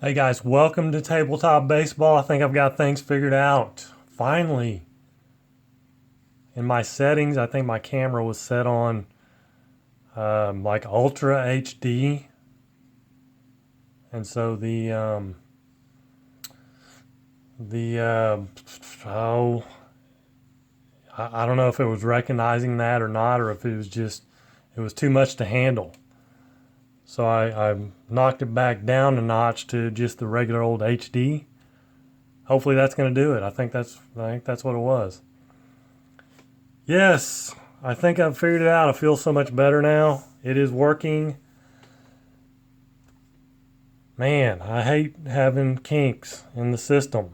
Hey guys, welcome to Tabletop Baseball. I think I've got things figured out. Finally. In my settings, I think my camera was set on like Ultra HD. And so oh, I don't know if it was recognizing that or not, or if it was too much to handle. So I knocked it back down a notch to just the regular old HD. Hopefully that's going to do it. I think that's what it was. Yes, I think I've figured it out. I feel so much better now. It is working. Man, I hate having kinks in the system,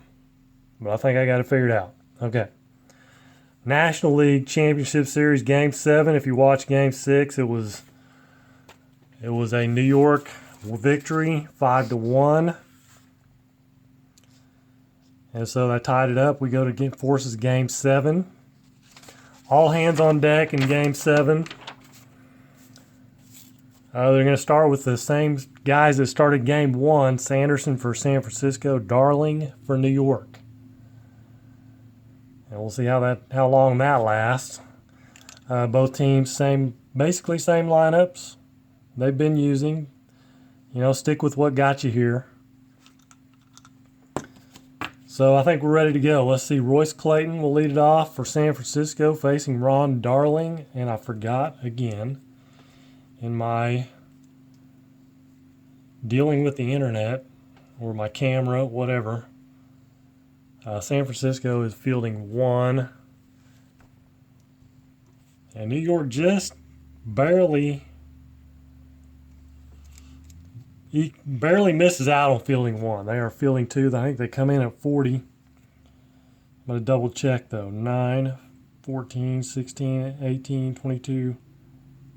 but I think I got it figured out. Okay. National League Championship Series Game 7. If you watch Game 6, it was a New York victory, 5-1. And so I tied it up. We go to Forces Game 7. All hands on deck in Game 7. They're going to start with the same guys that started Game 1. Sanderson for San Francisco, Darling for New York. And we'll see how long that lasts. Both teams basically same lineups they've been using. Stick with what got you here. So I think we're ready to go. Let's see. Royce Clayton will lead it off for San Francisco, facing Ron Darling. And I forgot again in my dealing with the internet or my camera, whatever. San Francisco is fielding 1. And New York just barely misses out on fielding 1. They are fielding 2. I think they come in at 40. I'm going to double check though. 9, 14, 16, 18, 22,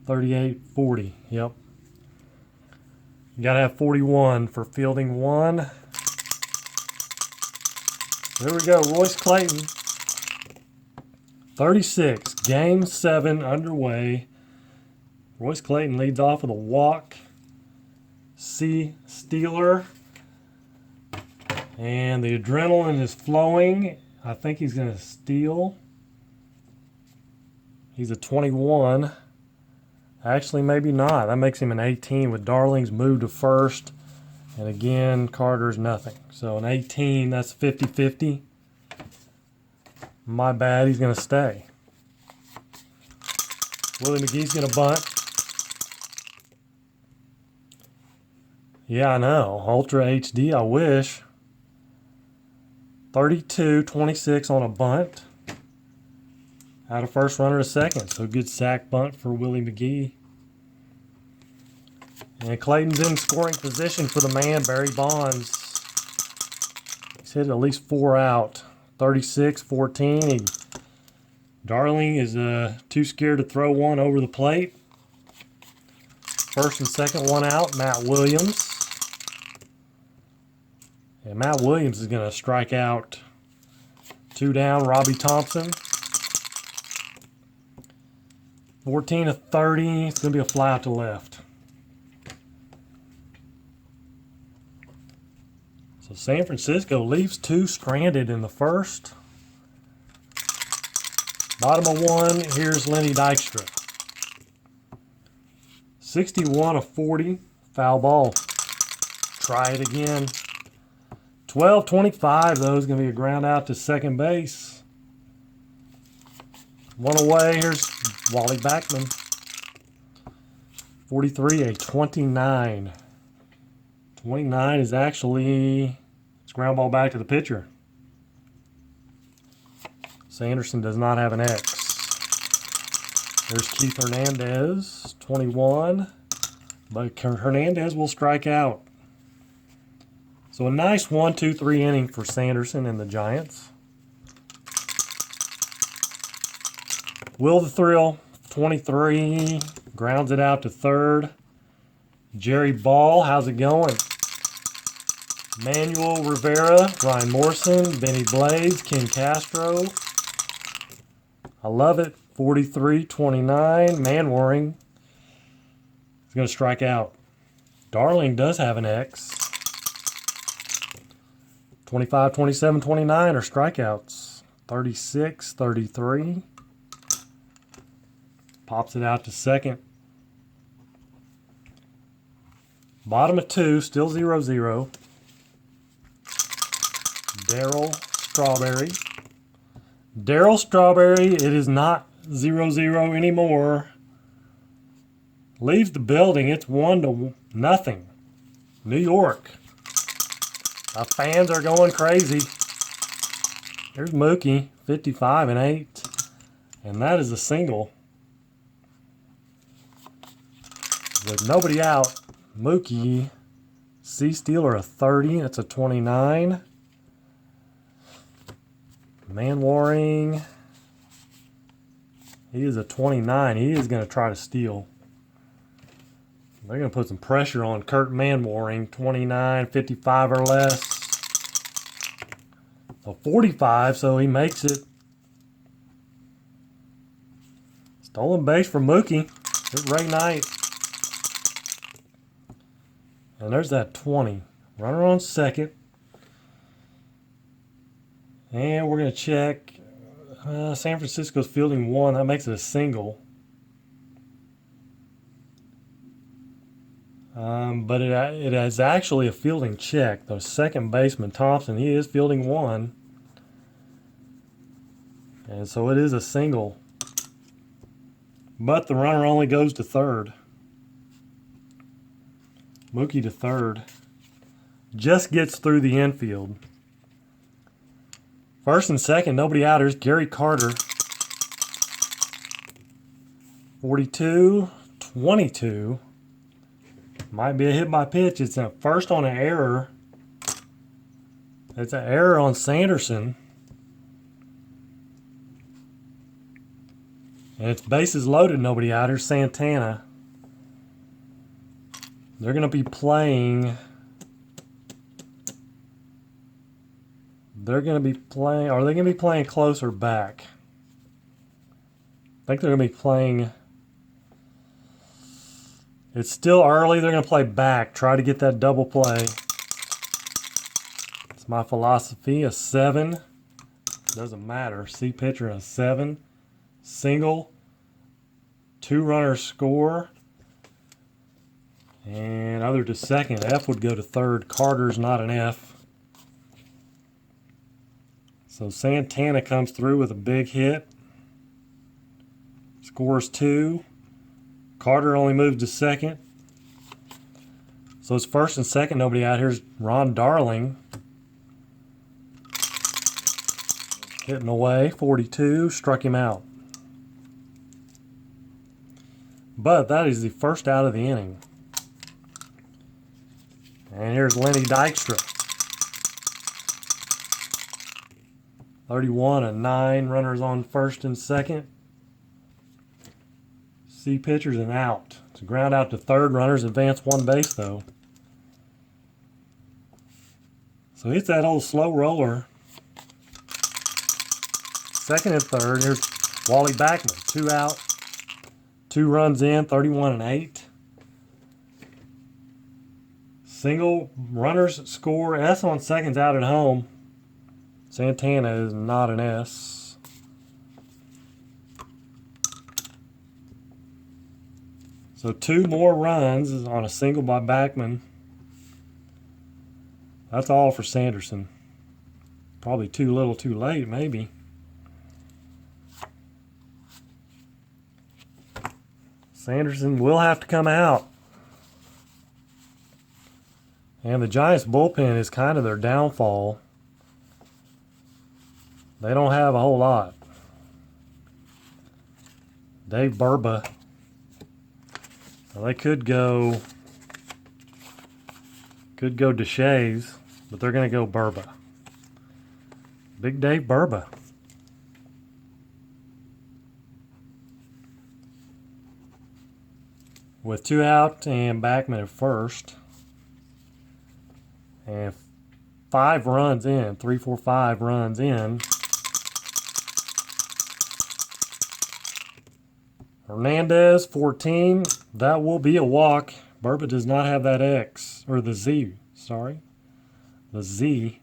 38, 40. Yep. You got to have 41 for fielding 1. There we go. Royce Clayton. 36. Game 7 underway. Royce Clayton leads off with a walk. Stealer. And the adrenaline is flowing. I think he's going to steal. He's a 21. Actually, maybe not. That makes him an 18 with Darling's move to first. And again, Carter's nothing. So an 18, that's 50-50. My bad, he's going to stay. Willie McGee's going to bunt. Yeah, I know. Ultra HD, I wish. 32-26 on a bunt. Out of first, runner to second. So good sack bunt for Willie McGee. And Clayton's in scoring position for the man, Barry Bonds. He's hit at least 4 out. 36-14. Darling is too scared to throw one over the plate. First and second one out, Matt Williams. And Matt Williams is going to strike out. 2 down, Robbie Thompson. 14-30. It's going to be a fly out to left. So San Francisco leaves 2 stranded in the first. Bottom of 1, here's Lenny Dykstra. 61-40, foul ball. Try it again. 12-25, though, is going to be a ground out to second base. 1 away, here's Wally Backman. 43-29. 29 is actually, it's ground ball back to the pitcher. Sanderson does not have an X. There's Keith Hernandez, 21. But Hernandez will strike out. So a nice 1-2-3 inning for Sanderson and the Giants. Will the Thrill, 23. Grounds it out to third. Jerry Ball, how's it going? Manuel Rivera, Ryan Morrison, Benny Blades, Ken Castro. I love it. 43-29. Manwaring is going to strike out. Darling does have an X. 25, 27, 29 are strikeouts. 36, 33. Pops it out to second. Bottom of 2, still 0-0. Darryl Strawberry, it is not 0-0 anymore. Leaves the building. It's 1-0. New York. Our fans are going crazy. Here's Mookie, 55 and 8. And that is a single. With nobody out, Mookie, C-Stealer a 30. That's a 29. Manwaring, he is a 29. He is going to try to steal. They're going to put some pressure on Kurt Manwaring. 29, 55 or less. So 45, so he makes it. Stolen base for Mookie. Here's Ray Knight. And there's that 20. Runner on second. And we're going to check. San Francisco's fielding 1. That makes it a single. But it is actually a fielding check. The second baseman, Thompson, he is fielding 1. And so it is a single. But the runner only goes to third. Mookie to third. Just gets through the infield. First and second, nobody out. Here's Gary Carter. 42, 22. Might be a hit by pitch. It's a first on an error. It's an error on Sanderson. And it's bases loaded, nobody out. Here's Santana. They're going to be playing. Are they going to be playing close or back? I think they're going to be playing. It's still early. They're going to play back. Try to get that double play. It's my philosophy. A 7. Doesn't matter. See pitcher, a 7. Single. 2 runners score. And other to second. F would go to third. Carter's not an F. So Santana comes through with a big hit. Scores 2. Carter only moved to second. So it's first and second, nobody out. Here's Ron Darling. Hitting away, 42, struck him out. But that is the first out of the inning. And here's Lenny Dykstra. 31 and 9, runners on first and second. See pitchers and out. It's a ground out to third. Runners advance 1 base though. So it's that old slow roller. Second and third. Here's Wally Backman. 2 out. 2 runs in. 31 and 8. Single. Runners score. S on seconds out at home. Santana is not an S. So 2 more runs on a single by Backman. That's all for Sanderson. Probably too little too late, maybe. Sanderson will have to come out. And the Giants bullpen is kind of their downfall. They don't have a whole lot. Dave Burba. Well, they could go Deshays, but they're going to go Burba. Big Dave Burba. With 2 out and Backman at first. And 5 runs in. 3, 4, 5 runs in. Hernandez, 14. That will be a walk. Burba does not have that X. Or the Z. Sorry. The Z.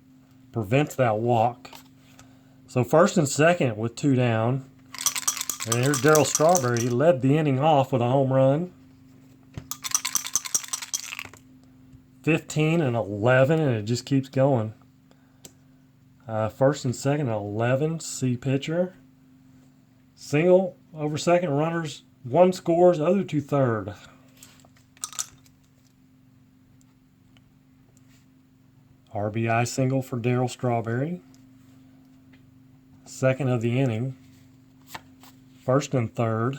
prevents that walk. So first and second with 2 down. And here's Darryl Strawberry. He led the inning off with a home run. 15 and 11, and it just keeps going. First and second, 11. C pitcher. Single over second, runners. 1 scores, other to third. RBI single for Darryl Strawberry. Second of the inning. First and third.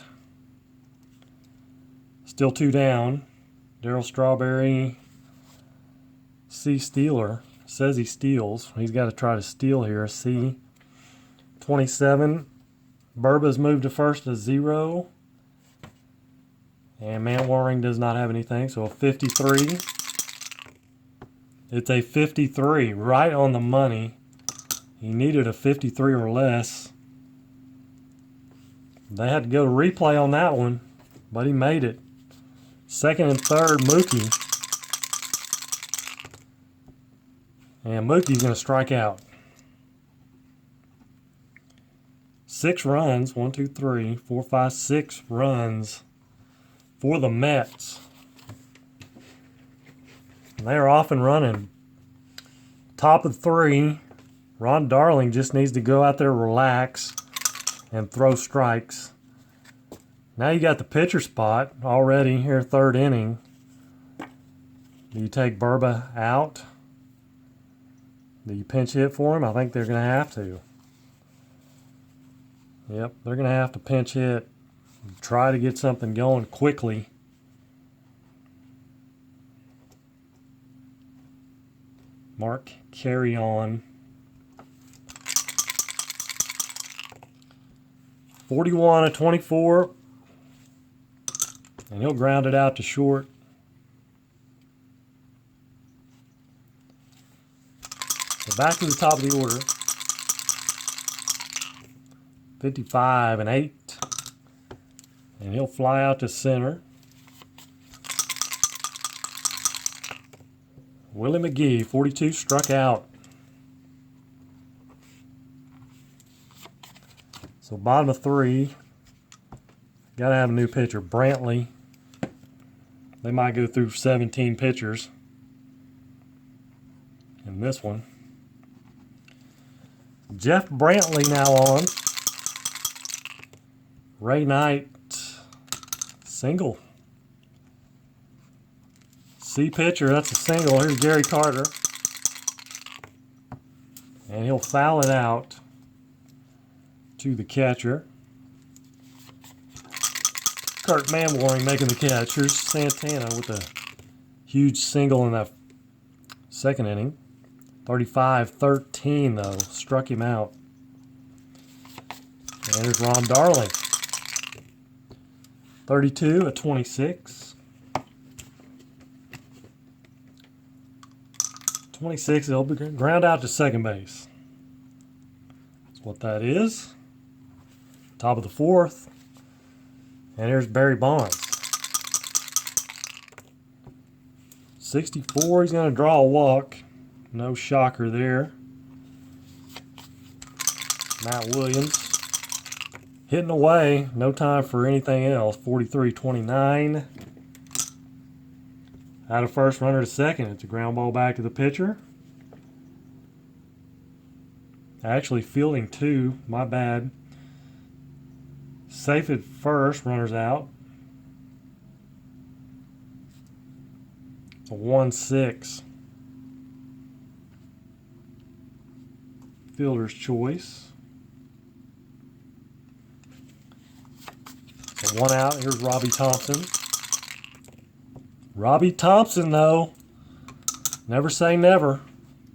Still 2 down. Darryl Strawberry. C stealer. Says he steals. He's got to try to steal here. C. 27. Burba's moved to first to 0. And Manwaring does not have anything, so a 53. It's a 53, right on the money. He needed a 53 or less. They had to go to replay on that one, but he made it. Second and third, Mookie. And Mookie's going to strike out. 6 runs, 1, 2, 3, 4, 5, 6 runs for the Mets. They are off and running. Top of 3. Ron Darling just needs to go out there, relax, and throw strikes. Now you got the pitcher spot already here, 3rd inning. Do you take Burba out? Do you pinch hit for him? I think they're going to have to. Yep, they're going to have to pinch hit. Try to get something going quickly. Mark carry on. 41 of 24. And he'll ground it out to short. So back to the top of the order. 55 and 8. And he'll fly out to center. Willie McGee, 42, struck out. So bottom of 3. Got to have a new pitcher. Brantley. They might go through 17 pitchers in this one. Jeff Brantley now on. Ray Knight, single. C pitcher, that's a single. Here's Gary Carter. And he'll foul it out to the catcher. Kurt Manwaring making the catch. Here's Santana with a huge single in that 2nd inning. 35-13 though. Struck him out. And here's Ron Darling. 32 at 26. 26, they'll be ground out to second base. That's what that is. Top of the 4th. And here's Barry Bonds. 64, he's going to draw a walk. No shocker there. Matt Williams. Hitting away, no time for anything else. 43-29. Out of first, runner to second. It's a ground ball back to the pitcher. Actually fielding 2, my bad. Safe at first, runners out. It's a 1-6. Fielder's choice. So 1 out. Here's Robbie Thompson. Robbie Thompson, though. Never say never.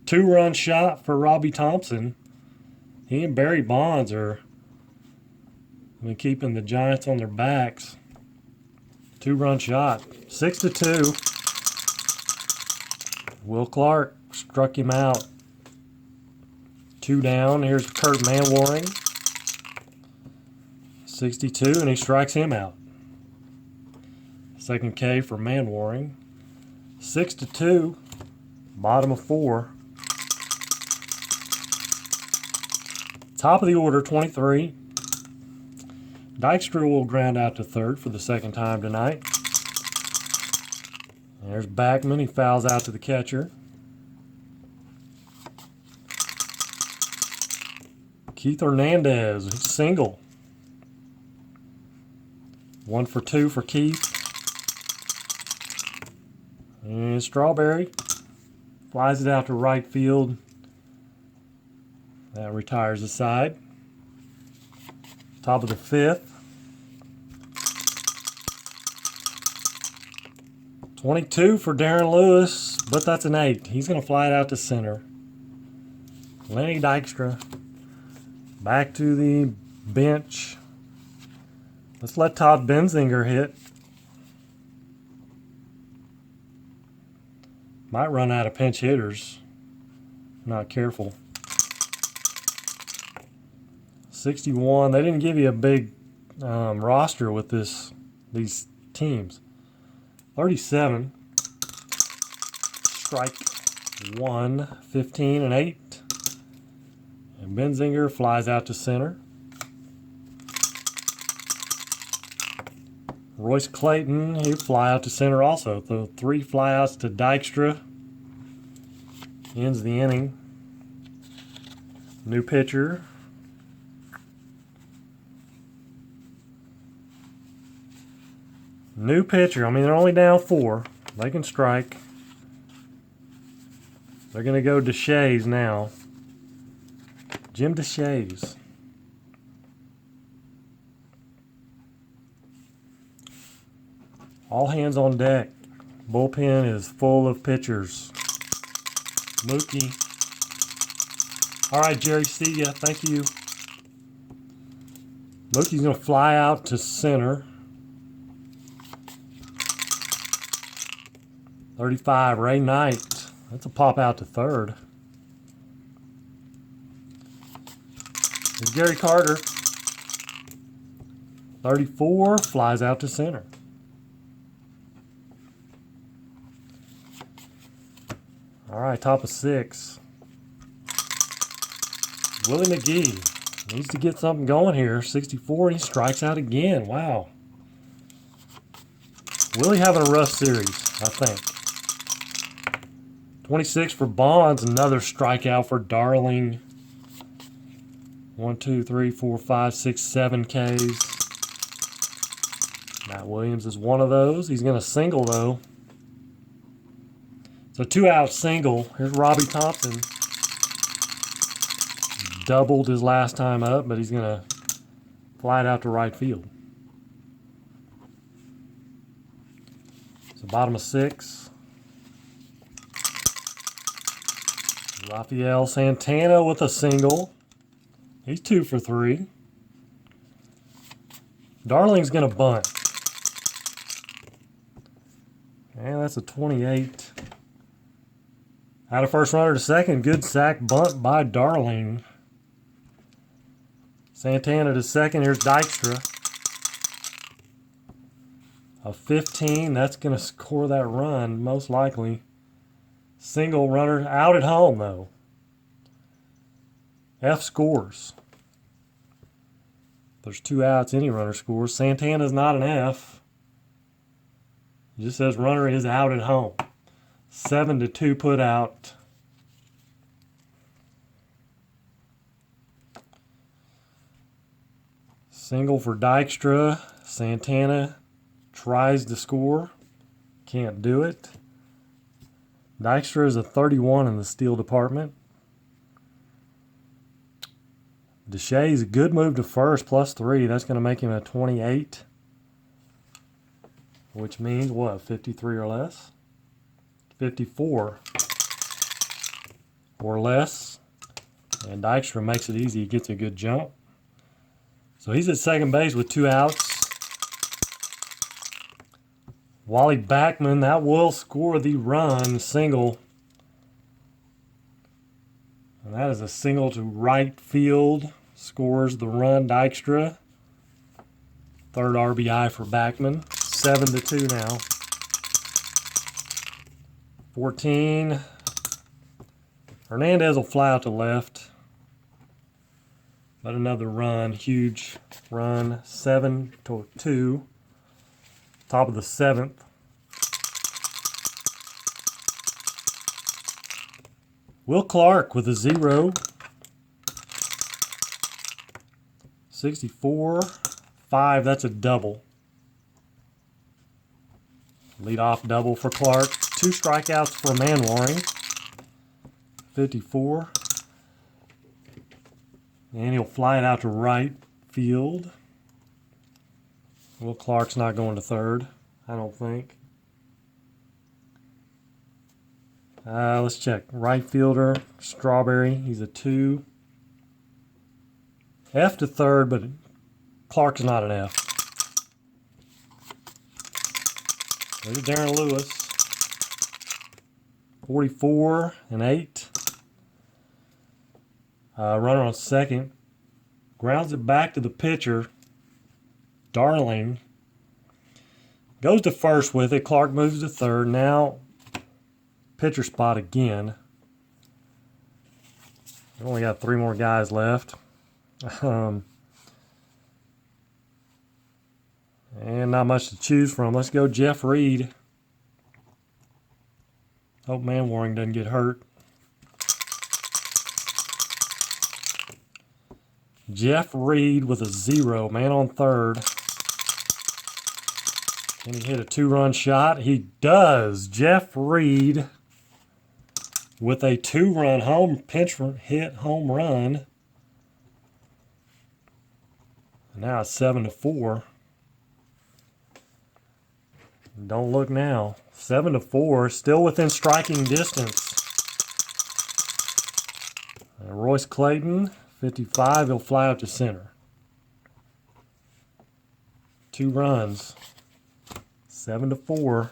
2-run shot for Robbie Thompson. He and Barry Bonds are keeping the Giants on their backs. 2-run shot. 6-2. Will Clark struck him out. 2 down. Here's Kurt Manwaring. 62, and he strikes him out. Second K for Manwaring. 6-2. Bottom of 4. Top of the order, 23. Dykstra will ground out to third for the second time tonight. There's Backman. He fouls out to the catcher. Keith Hernandez, single. 1 for 2 for Keith. And Strawberry flies it out to right field. That retires the side. Top of the 5th. 22 for Darren Lewis, but that's an 8. He's going to fly it out to center. Lenny Dykstra back to the bench. Let's let Todd Benzinger hit. Might run out of pinch hitters. Not careful. 61. They didn't give you a big roster with these teams. 37. Strike 1. 15 and 8. And Benzinger flies out to center. Royce Clayton, he'll fly out to center also. So 3 flyouts to Dykstra. Ends the inning. New pitcher. New pitcher. I mean, they're only down 4. They can strike. They're going to go Deshays now. Jim Deshays. All hands on deck. Bullpen is full of pitchers. Mookie. All right, Jerry, see ya. Thank you. Mookie's going to fly out to center. 35, Ray Knight. That's a pop out to third. There's Gary Carter. 34, flies out to center. All right, top of 6. Willie McGee needs to get something going here. 64, and he strikes out again. Wow. Willie having a rough series, I think. 26 for Bonds, another strikeout for Darling. 1, 2, 3, 4, 5, 6, 7 Ks. Matt Williams is one of those. He's going to single, though. So 2-out single. Here's Robbie Thompson. Doubled his last time up, but he's going to fly it out to right field. So bottom of 6. Rafael Santana with a single. He's 2 for 3. Darling's going to bunt. And that's a 28. Out of first runner to second. Good sack bunt by Darling. Santana to second. Here's Dykstra. A 15. That's going to score that run, most likely. Single runner out at home, though. F scores. There's 2 outs, any runner scores. Santana's not an F. It just says runner is out at home. 7-2 put out. Single for Dykstra. Santana tries to score. Can't do it. Dykstra is a 31 in the steal department. Deshays, a good move to first, +3. That's going to make him a 28. Which means what, 53 or less? 54 or less. And Dykstra makes it easy. He gets a good jump. So he's at second base with 2 outs. Wally Backman, that will score the run, single. And that is a single to right field. Scores the run, Dykstra. Third RBI for Backman. 7-2 now. 14. Hernandez will fly out to left. But another run, huge run, 7-2. Top of the 7th. Will Clark with a 0. 64-5, that's a double. Lead-off double for Clark. 2 strikeouts for Manwaring. 54. And he'll fly it out to right field. Will Clark's not going to third, I don't think. Let's check. Right fielder, Strawberry, he's a 2. F to third, but Clark's not an F. There's Darren Lewis. 44-8. Runner on second. Grounds it back to the pitcher. Darling. Goes to first with it. Clark moves to third. Now, pitcher spot again. We only got 3 more guys left. And not much to choose from. Let's go Jeff Reed. Hope Manwaring doesn't get hurt. Jeff Reed with a 0. Man on third. Can he hit a 2-run shot? He does. Jeff Reed with a 2-run pinch hit home run. Now it's 7-4. Don't look now. 7-4, still within striking distance. Royce Clayton, 55, he'll fly up to center. 2 runs. 7-4.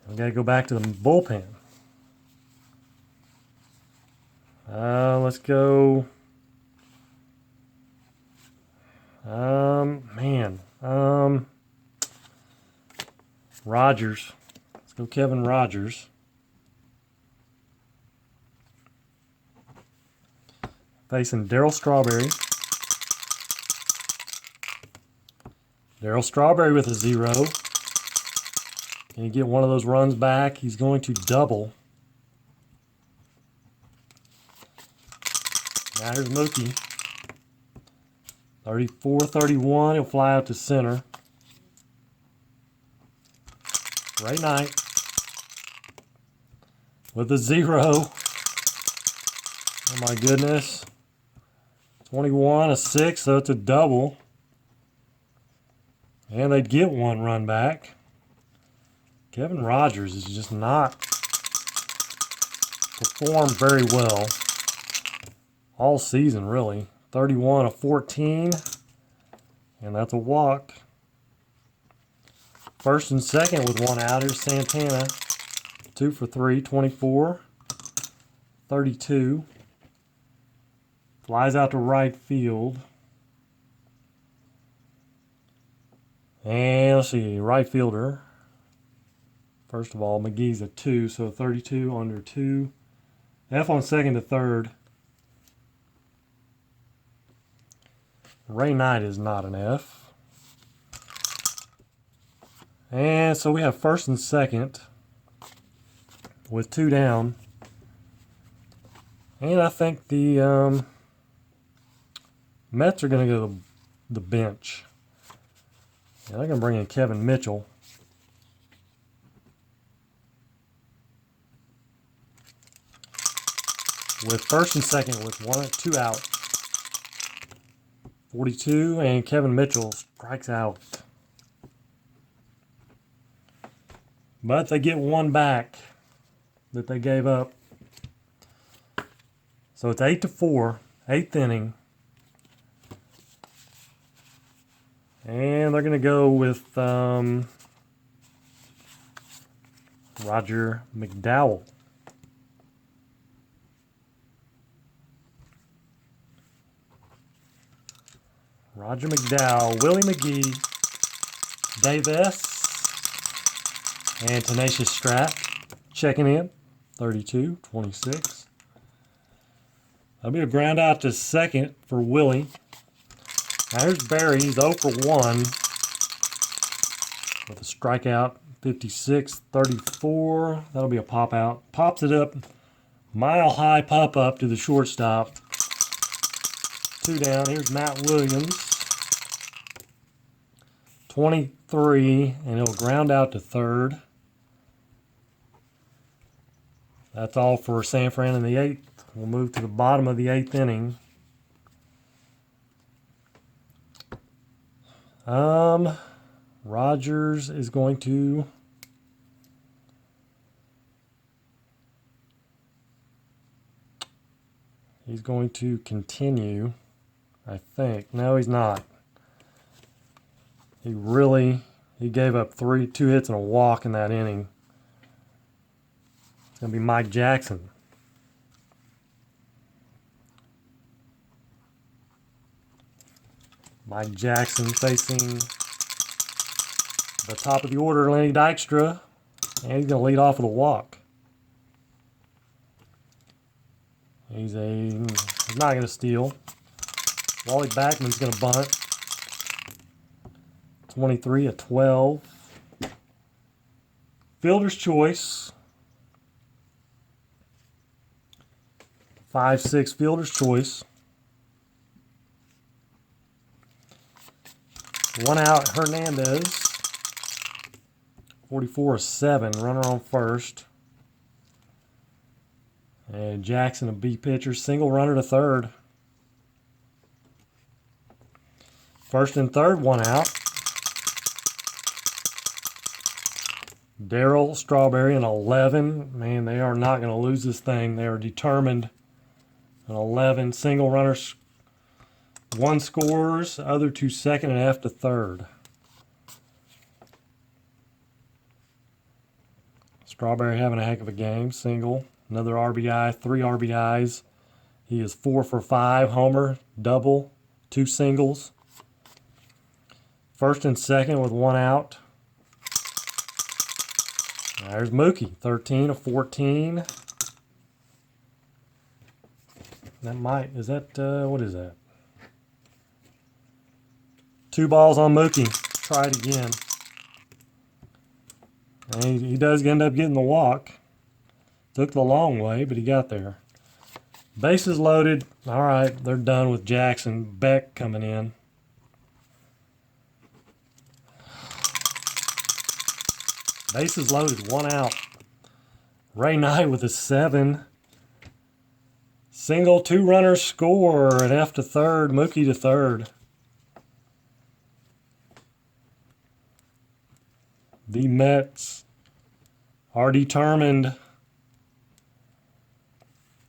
We gotta go back to the bullpen. Let's go. Rogers. Let's go Kevin Rogers. Facing Darryl Strawberry. Darryl Strawberry with a 0. Can he get one of those runs back? He's going to double. Now here's Mookie. 34-31. He'll fly out to center. Ray Knight with a 0. Oh my goodness. 21, a 6, so it's a double. And they'd get 1 run back. Kevin Rogers is just not performed very well all season, really. 31-14, and that's a walk. First and second with 1 out. Here's Santana. 2 for 3, 24-32. Flies out to right field. And let's see, right fielder. First of all, McGee's a 2, so 32 under 2. F on second to third. Ray Knight is not an F. And so we have first and second with 2 down. And I think the Mets are going to go to the bench. And they're going to bring in Kevin Mitchell. With first and second with 2 out. 42, and Kevin Mitchell strikes out. But they get 1 back that they gave up. So it's 8-4, 8th inning. And they're going to go with Roger McDowell. Roger McDowell, Willie McGee, Dave S., and Tenacious Strat checking in, 32-26. That'll be a ground out to second for Willie. Now here's Barry. He's 0 for 1 with a strikeout. 56-34. That'll be a pop out. Pops it up. Mile high pop up to the shortstop. 2 down. Here's Matt Williams. 23, and it'll ground out to third. That's all for San Fran in the 8th. We'll move to the bottom of the 8th inning. Rogers is going to continue, I think. No, he's not. He gave up 2 hits and a walk in that inning. It's going to be Mike Jackson. Mike Jackson facing the top of the order, Lenny Dykstra, and he's going to lead off with a walk. He's not going to steal. Wally Backman's going to bunt. 23-12. Fielder's choice. 5-6 fielder's choice. 1 out, Hernandez. 44-7, runner on first. And Jackson, a B pitcher, single runner to third. First and third, 1 out. Darryl Strawberry, an 11. Man, they are not going to lose this thing. They are determined. An 11, single runners. 1 scores, other to second and F to third. Strawberry having a heck of a game. Single, another RBI, 3 RBIs. He is 4 for 5, homer, double, 2 singles. First and second with 1 out. There's Mookie, 13-14. What is that? 2 balls on Mookie. Try it again. And he does end up getting the walk. Took the long way, but he got there. Bases loaded. All right, they're done with Jackson. Beck coming in. Bases loaded, 1 out. Ray Knight with a 7. Single, 2 runners score at F to third. Mookie to third. The Mets are determined.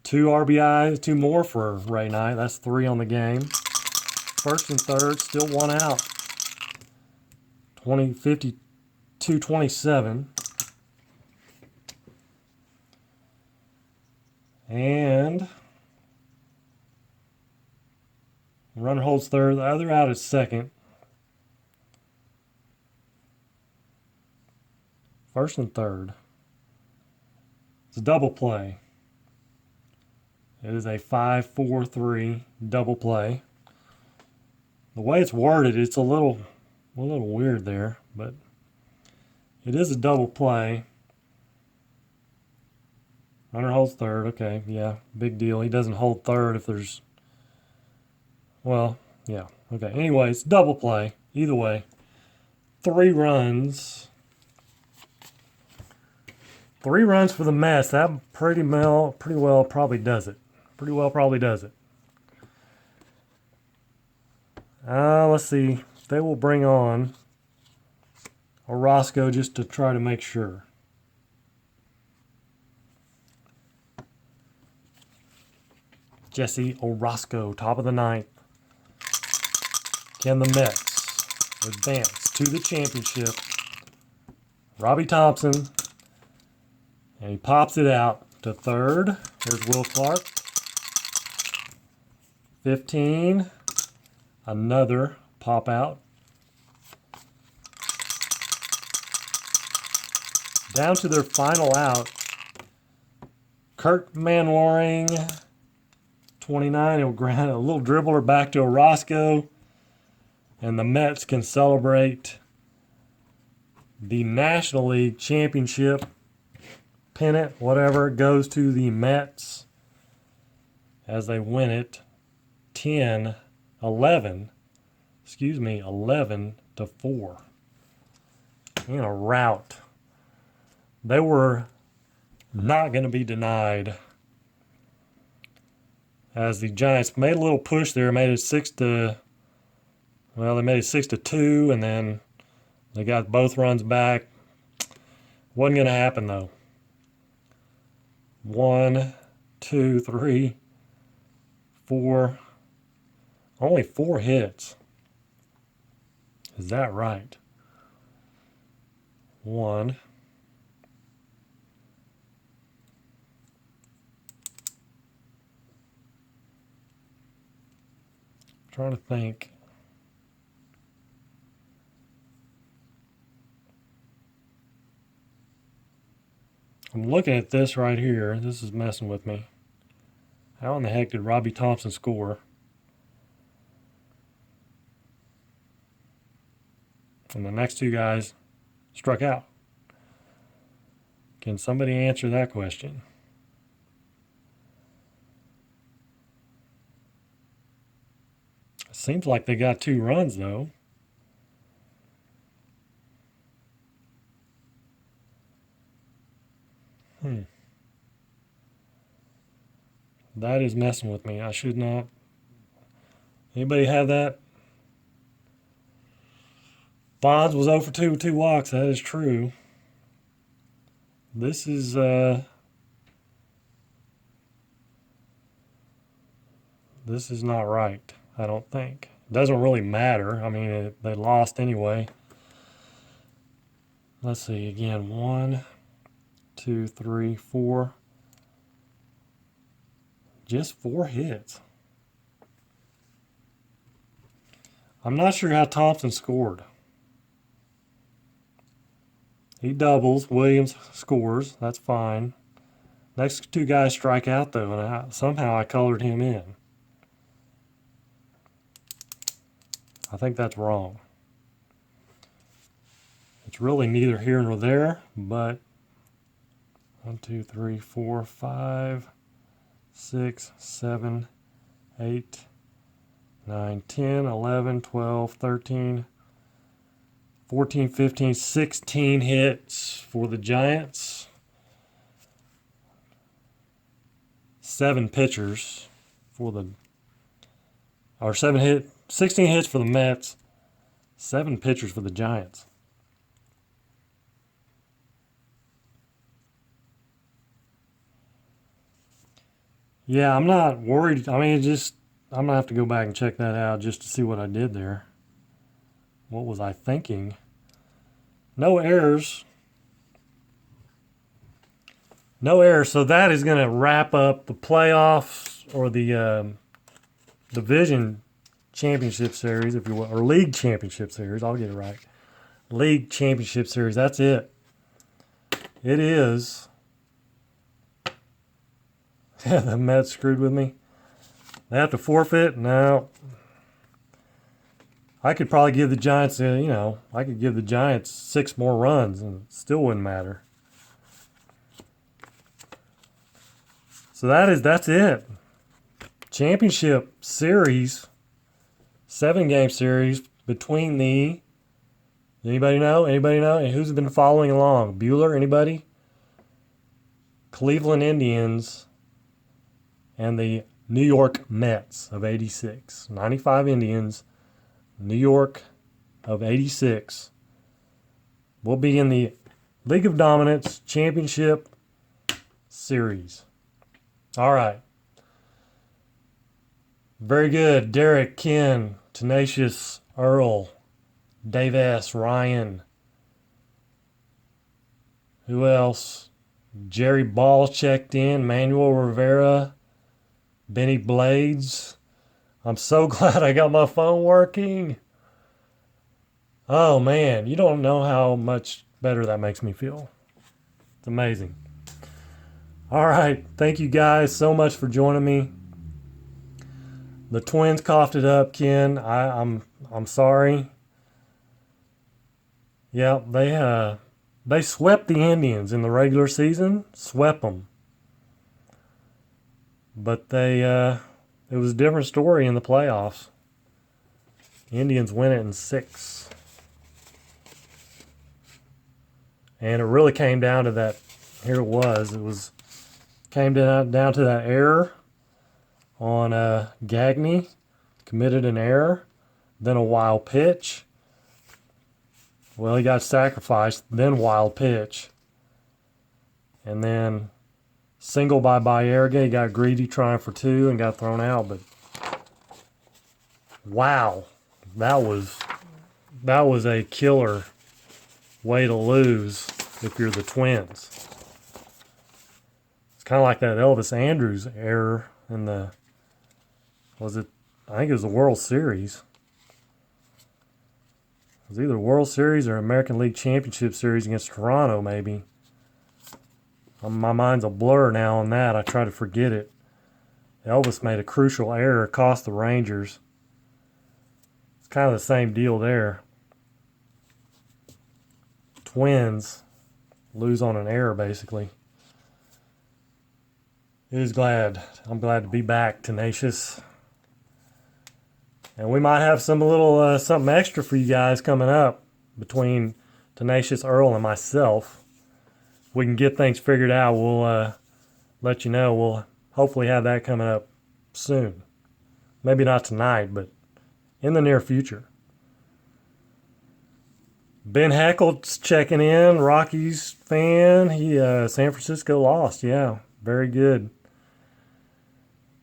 2 RBIs, 2 more for Ray Knight. That's 3 on the game. First and third, still 1 out. 52-27. And runner holds third. The other out is second. First and third. It's a double play. It is a 5-4-3 double play. The way it's worded, it's a little weird there, but it is a double play. Runner holds third. Okay, yeah, big deal. He doesn't hold third if there's... Well, yeah, okay. Anyways, double play. Either way. 3 runs. 3 runs for the Mets. That pretty well probably does it. Let's see. They will bring on Orozco just to try to make sure. Jesse Orozco, top of the 9th. Can the Mets advance to the championship? Robbie Thompson. And he pops it out to third. There's Will Clark. 15. Another pop out. Down to their final out. Kurt Manwaring, 29. He'll grant a little dribbler back to Orozco. And the Mets can celebrate the National League Championship pennant, whatever, goes to the Mets as they win it 11 to 4 in a rout. They were not going to be denied as the Giants made a little push there, made it 6-2, and then they got both runs back. Wasn't going to happen though. 1, 2, 3, 4. Only 4 hits. Is that right? 1. Trying to think. I'm looking at this right here. This is messing with me. How in the heck did Robbie Thompson score? And the next 2 guys struck out. Can somebody answer that question? Seems like they got 2 runs though. That is messing with me. I should not. Anybody have that? Bonds was 0 for 2 with 2 walks. That is true. This is not right, I don't think. It doesn't really matter. I mean, they lost anyway. Let's see again. 1, 2, 3, 4. Just 4 hits. I'm not sure how Thompson scored. He doubles. Williams scores. That's fine. Next 2 guys strike out though, and somehow I colored him in. I think that's wrong. It's really neither here nor there, but 1, 2, 3, 4, 5, 6, 7, 8, 9, 10, 11, 12, 13, 14, 15, 16 hits for the Giants. 7 pitchers for the, or 16 hits for the Mets. 7 pitchers for the Giants. Yeah, I'm not worried. I mean, I'm going to have to go back and check that out just to see what I did there. What was I thinking? No errors. No errors. So that is going to wrap up the playoffs or the division championship series, if you will, or league championship series. I'll get it right. League championship series. That's it. It is. The Mets screwed with me. They have to forfeit? No. I could probably give the Giants, I could give the Giants 6 more runs and it still wouldn't matter. So that's it. Championship series, 7-game series between anybody know? And who's been following along? Bueller, anybody? Cleveland Indians and the New York Mets of 86. 95 Indians, New York of 86 will be in the League of Dominance Championship Series. All right. Very good. Derek, Ken, Tenacious, Earl, Dave S., Ryan. Who else? Jerry Ball checked in. Manuel Rivera. Benny Blades. I'm so glad I got my phone working. Oh man, you don't know how much better that makes me feel. It's amazing. All right, thank you guys so much for joining me. The Twins coughed it up, Ken. I'm sorry. Yeah, they swept the Indians in the regular season. Swept them. But it was a different story in the playoffs. Indians win it in 6. And it really came down to that. Here it was. Came down to that error on Gagne. Committed an error. Then a wild pitch. Well, he got sacrificed. Then wild pitch. And then single by Baerga. He got greedy trying for 2 and got thrown out. But wow, that was a killer way to lose if you're the Twins. It's kind of like that Elvis Andrus error in I think it was the World Series. It was either World Series or American League Championship Series against Toronto, maybe. My mind's a blur now on that. I try to forget it. Elvis made a crucial error, cost the Rangers. It's kind of the same deal there. Twins lose on an error, basically. I'm glad to be back, Tenacious. And we might have some little something extra for you guys coming up between Tenacious Earl and myself. If we can get things figured out, we'll let you know. We'll hopefully have that coming up soon. Maybe not tonight, but in the near future. Ben Heckle's checking in, Rockies fan. San Francisco lost. Yeah, very good.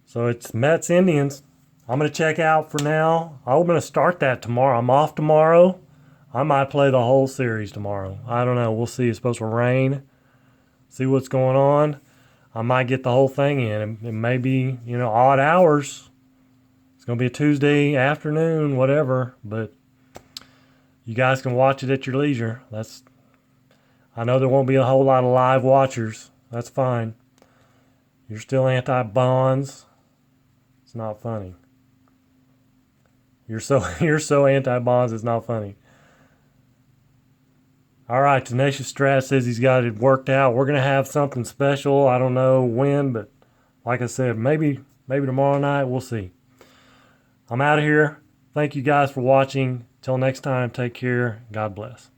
So it's Mets Indians. I'm going to check out for now. I'm going to start that tomorrow. I'm off tomorrow. I might play the whole series tomorrow. I don't know. We'll see. It's supposed to rain. See what's going on. I might get the whole thing in. It may be, odd hours. It's going to be a Tuesday afternoon, whatever. But you guys can watch it at your leisure. I know there won't be a whole lot of live watchers. That's fine. You're still anti-bonds. It's not funny. You're so anti-bonds, it's not funny. All right, Tenacious Strat says he's got it worked out. We're going to have something special. I don't know when, but like I said, maybe tomorrow night. We'll see. I'm out of here. Thank you guys for watching. Till next time, take care. God bless.